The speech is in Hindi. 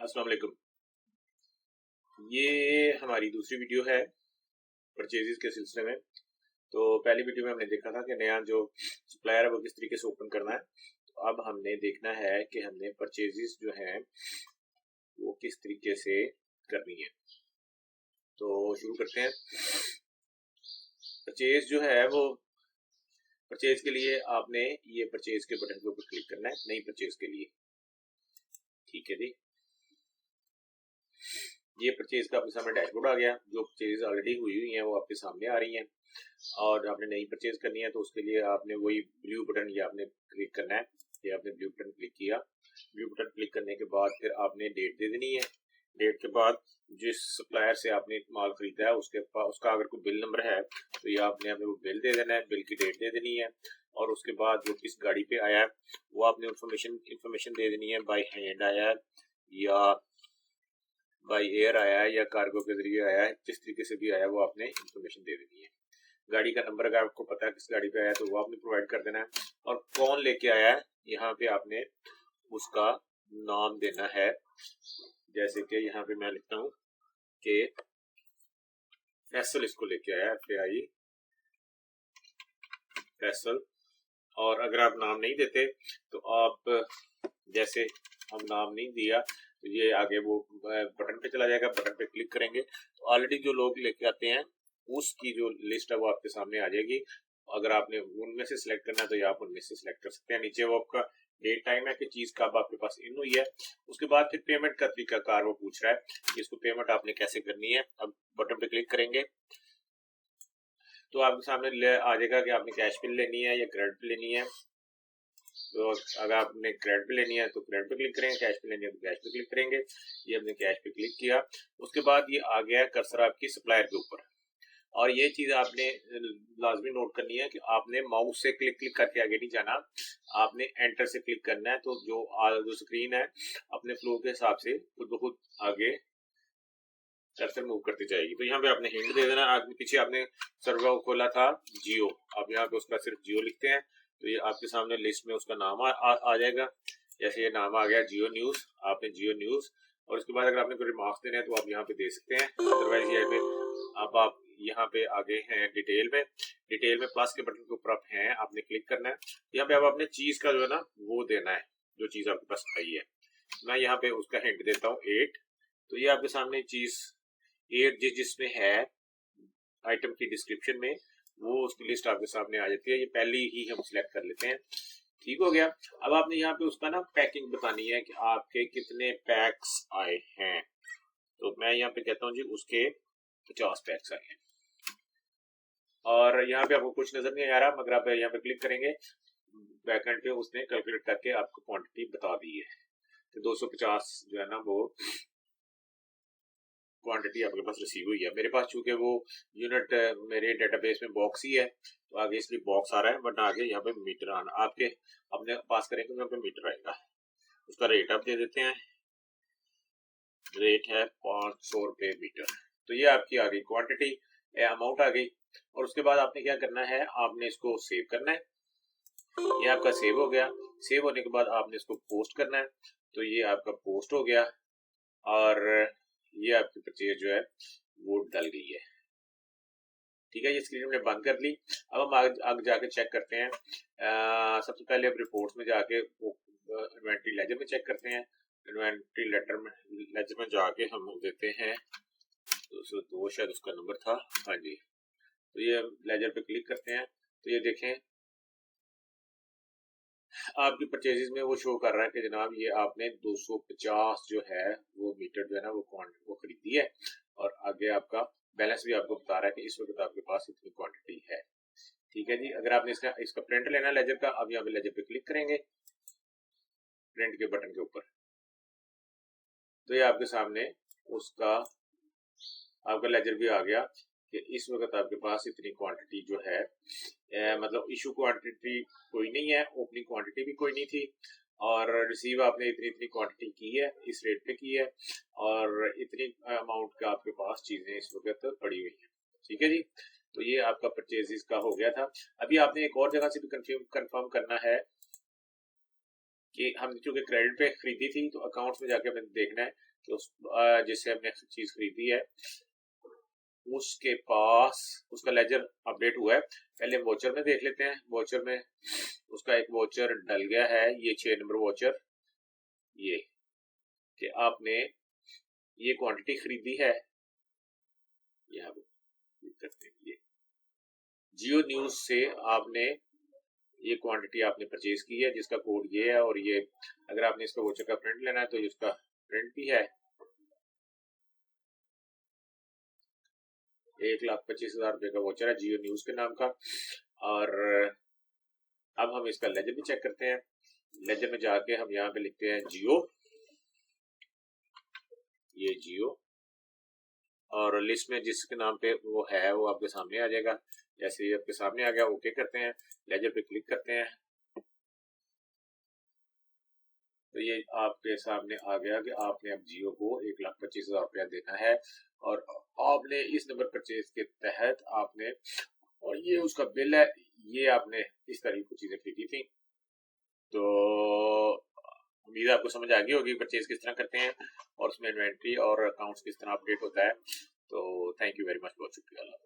अस्सलाम वालेकुम। ये हमारी दूसरी वीडियो है परचेजेस के सिलसिले में। तो पहली वीडियो में हमने देखा था कि नया जो सप्लायर है वो किस तरीके से ओपन करना है। तो अब हमने देखना है कि हमने परचेजेस जो है वो किस तरीके से करनी है। तो शुरू करते हैं। परचेज जो है वो परचेज के लिए आपने ये परचेज के बटन के ऊपर क्लिक करना है, नई परचेज के लिए। ठीक है जी, ये परचेज का आपके सामने डैशबोर्ड आ गया। जो परचेज ऑलरेडी हुई हैं वो आपके सामने आ रही हैं और आपने नई परचेज करनी है तो उसके लिए आपने वही ब्लू बटन ये आपने क्लिक करना है। ये आपने ब्लू बटन क्लिक किया। ब्लू बटन क्लिक करने के बाद फिर आपने डेट दे देनी है। डेट के बाद जिस सप्लायर से आपने माल खरीदा है उसका अगर कोई बिल नंबर है तो ये आपने वो बिल दे देना है, बिल की डेट दे देनी है। और उसके बाद जो किस गाड़ी पे आया है वो आपने इंफॉर्मेशन दे देनी है। बाय हैंड आया है या बाई एयर आया है या कार्गो के जरिए आया है, जिस तरीके से भी आया वो आपने इंफॉर्मेशन दे देनी है। गाड़ी का नंबर अगर आपको पता है किस गाड़ी पे आया तो वो आपने प्रोवाइड कर देना है। और कौन लेके आया है यहाँ पे आपने उसका नाम देना है। जैसे कि यहाँ पे मैं लिखता हूँ कि फैसल इसको लेके आया, FAI फैसल। और अगर आप नाम नहीं देते तो आप जैसे हम नाम नहीं दिया तो ये आगे वो बटन पे चला जाएगा। बटन पे क्लिक करेंगे तो ऑलरेडी जो लोग लेके आते हैं उसकी जो लिस्ट है वो आपके सामने आ जाएगी। अगर आपने उनमें से सिलेक्ट करना है तो ये आप उनमें से सिलेक्ट कर सकते हैं। नीचे वो आपका डेट टाइम है कि चीज कब आपके पास इन हुई है। उसके बाद फिर पेमेंट का तरीका कार वो पूछ रहा है, इसको पेमेंट आपने कैसे करनी है। अब बटन पे क्लिक करेंगे तो आपके सामने आ जाएगा कि आपने कैश पे लेनी है या क्रेडिट पे लेनी है। तो अगर आपने क्रेडिट पे लेनी है तो क्रेडिट पे क्लिक करेंगे, कैश पे लेनी है तो कैश पे क्लिक करेंगे। ये हमने कैश पे क्लिक किया। उसके बाद ये आ गया कर्सर आपकी सप्लायर के ऊपर। और ये चीज आपने लाजमी नोट करनी है कि आपने माउस से क्लिक करके आगे नहीं जाना, आपने एंटर से क्लिक करना है। तो जो स्क्रीन है अपने फ्लो के हिसाब से खुद ब खुद आगे कर्सर मूव करती जाएगी। तो यहाँ पे आपने हिंट दे देना। आगे पीछे आपने सर्वर खोला था जियो, आप यहाँ पे उसका सिर्फ जियो लिखते हैं तो ये आपके सामने लिस्ट में उसका नाम आ जाएगा। जैसे ये नाम आ गया जियो न्यूज, आपने जियो न्यूज। और उसके बाद अगर आपने कोई रिमार्क्स देने हैं तो आप यहाँ पे दे सकते हैं। अदरवाइज यहाँ पे अब आप यहाँ पे आगे हैं डिटेल में प्लस के बटन के ऊपर आप हैं, आपने क्लिक करना है। यहाँ पे अब अपने चीज का जो है ना वो देना है, जो चीज आपके पास आई है। मैं यहाँ पे उसका हिंट देता हूँ 8। तो ये आपके सामने चीज 8 जिसमें है आइटम की डिस्क्रिप्शन में वो उसकी लिस्ट आपके सामने आ जाती है। ये पहले ही हम सिलेक्ट कर लेते हैं। ठीक हो गया। अब आपने यहाँ पे उसका ना पैकिंग बतानी है कि आपके कितने पैक्स आए हैं। तो मैं यहाँ पे कहता हूँ जी उसके 50 पैक्स आए हैं। और यहाँ पे आपको कुछ नजर नहीं आ रहा मगर आप यहाँ पे क्लिक करेंगे बैकएंड पे उसने कैलकुलेट करके आपको क्वांटिटी बता दी है। तो 250 जो है ना वो क्वांटिटी आपके पास रिसीव हुई है। मेरे पास चूंकि वो यूनिट मेरे डेटाबेस में बॉक्स ही है तो आगे इसलिए बॉक्स आ रहा है, वरना आगे यहाँ पे मीटर आना आपके अपने पास करेंगे तो यहाँ पे मीटर आएगा। उसका रेट आप दे देते हैं, रेट है 500 रुपए मीटर। तो ये आपकी आ गई क्वांटिटी, अमाउंट आ गई। और उसके बाद आपने क्या करना है, आपने इसको सेव करना है। ये आपका सेव हो गया। सेव होने के बाद आपने इसको पोस्ट करना है। तो ये आपका पोस्ट हो गया और ये आपकी परचेज जो है वो डल गई है। ठीक है, ये स्क्रीन हमने बंद कर ली। अब हम आगे जाके चेक करते हैं। सबसे पहले अब रिपोर्ट्स में जाके इन्वेंट्री लेजर में चेक करते हैं। इन्वेंट्री लेजर में जाके हम देते हैं 202 शायद उसका नंबर था। हाँ जी, तो ये लेजर पे क्लिक करते हैं तो ये देखें आपकी परचेजेस में वो शो कर रहा है कि जनाब ये आपने 250 जो है वो मीटर जो है ना वो खरीदी है। और आगे आपका बैलेंस भी आपको बता रहा है कि इस वक्त आपके पास इतनी क्वांटिटी है। ठीक है जी। अगर आपने इसका प्रिंट लेना है लेजर का, अब यहाँ पे लेजर पे क्लिक करेंगे प्रिंट के बटन के ऊपर तो ये आपके सामने उसका आपका लेजर भी आ गया कि इस वक्त आपके पास इतनी क्वांटिटी जो है मतलब इशू क्वांटिटी कोई नहीं है, ओपनिंग क्वांटिटी भी कोई नहीं थी और रिसीव आपने इतनी इतनी क्वांटिटी की है, इस रेट पे की है और इतनी अमाउंट का आपके पास चीजें इस वक्त पड़ी हुई हैं। ठीक है जी। तो ये आपका परचेजेस का हो गया था। अभी आपने एक और जगह से भी कंफर्म करना है कि हम चूंकि क्रेडिट पे खरीदी थी तो अकाउंट्स में जाके हमें देखना है तो जिससे हमने चीज खरीदी है उसके पास उसका लेजर अपडेट हुआ है। पहले वोचर में देख लेते हैं। वोचर में उसका एक वोचर डल गया है, ये 6 नंबर वोचर, ये कि आपने ये क्वांटिटी खरीदी है। यहाँ करते हैं, ये जियो न्यूज से आपने ये क्वांटिटी आपने परचेज की है जिसका कोड ये है, और ये अगर आपने इसका वोचर का प्रिंट लेना है तो इसका प्रिंट भी है। 1,25,000 रुपए का वोचर है जियो न्यूज के नाम का। और अब हम इसका लेजर भी चेक करते हैं। लेजर में जाके हम यहाँ पे लिखते हैं जियो, ये जियो, और लिस्ट में जिसके नाम पे वो है वो आपके सामने आ जाएगा। जैसे ये आपके सामने आ गया, ओके करते हैं, लेजर पे क्लिक करते हैं तो ये आपके सामने आ गया कि आपने अब जियो को 1,25,000 रुपया देना है, और आपने इस नंबर परचेज के तहत आपने, और ये उसका बिल है, ये आपने इस तरह की चीजें खरीदी थी। तो उम्मीद है आपको समझ आ गई होगी परचेज किस तरह करते हैं और उसमें इन्वेंट्री और अकाउंट्स किस तरह अपडेट होता है। तो थैंक यू वेरी मच, बहुत शुक्रिया।